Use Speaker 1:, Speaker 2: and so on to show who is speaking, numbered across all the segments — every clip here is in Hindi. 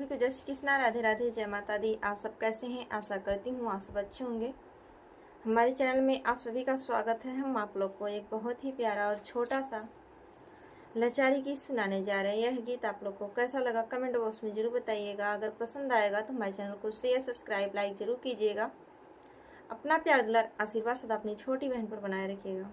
Speaker 1: तो जय श्री कृष्णा, राधे राधे, जय माता दी। आप सब कैसे हैं? आशा करती हूँ आप सब अच्छे होंगे। हमारे चैनल में आप सभी का स्वागत है। हम आप लोग को एक बहुत ही प्यारा और छोटा सा लाचारी गीत सुनाने जा रहे हैं। यह गीत आप लोग को कैसा लगा कमेंट बॉक्स में जरूर बताइएगा। अगर पसंद आएगा तो हमारे चैनल को शेयर, सब्सक्राइब, लाइक जरूर कीजिएगा। अपना प्यार दुलार आशीर्वाद सदा अपनी छोटी बहन पर बनाए रखिएगा।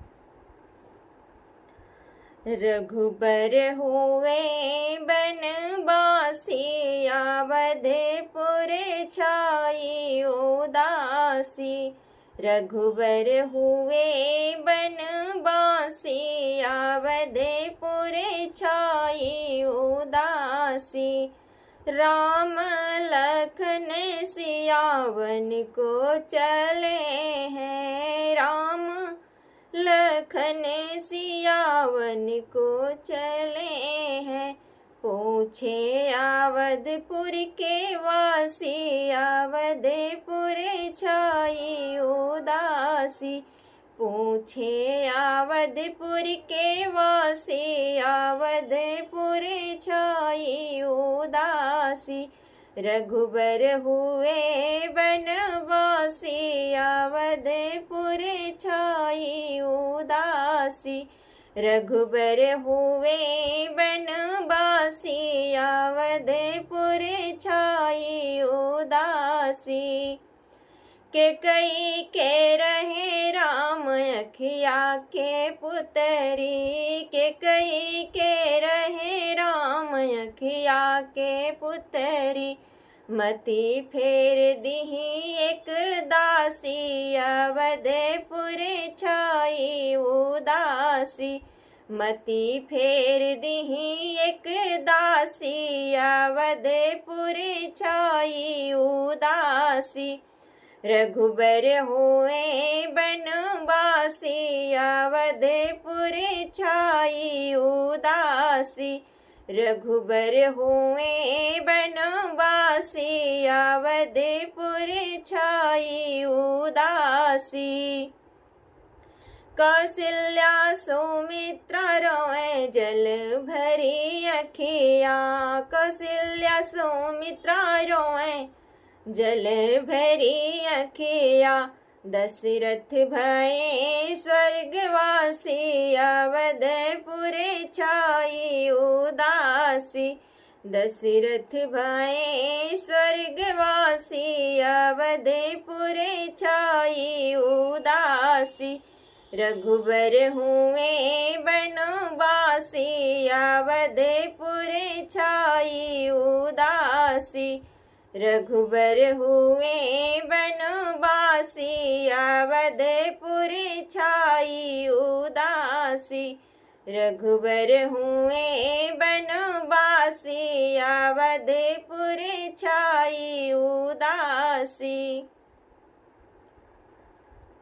Speaker 1: रघुबर हुए बनवासी, अवधपुर छाई उदासी। रघुबर हुए बनवासी, अवधपुर छाई उदासी। राम लखन सियावन को चले हैं, राम लखन सियावन को चले हैं। पूछे अवधपुर के वासी, अवधपुर छाई उदासी। पूछे अवधपुर के वासी, अवधपुर छाई उदासी। रघुबर हुए बनवासी, अवधपुर छाई उदासी। रघुबर हुए बनवासी, अवधपुर छाई उदासी। के कई के रहे राम अखिया के पुतरी, के कई के रहे राम अखिया के पुतरी। मति फेर दीही एक दासी, अवधपुर छाई उदासी। मति फेर दीही एक दासी, अवधपुर छाई उदासी। रघुबर हुए बनवासी, अवधपुर छाई उदासी। रघुबर हुए बनवासी, अवधपुर छाई उदासी। कौशल्या सुमित्रा रोए जल भरी अखिया, कौशल्या सुमित्रा रोए जल भरी अखिया। दशरथ भये स्वर्गवासी, अवधपुर छाई उदासी। दशरथ भये स्वर्गवासी, अवधपुर छाई उदासी। रघुबर हुए बनवासी, अवधपुर छाई उदासी। रघुबर हुए बनवासी, अवधपुर छाई उदासी। रघुबर हुए बनवासी, अवधपुर छाई उदासी।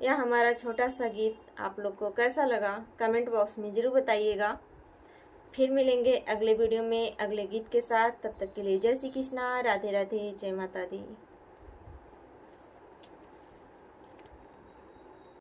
Speaker 1: यह हमारा छोटा सा गीत आप लोग को कैसा लगा कमेंट बॉक्स में जरूर बताइएगा। फिर मिलेंगे अगले वीडियो में अगले गीत के साथ। तब तक के लिए जय श्री कृष्णा, राधे राधे, जय माता दी।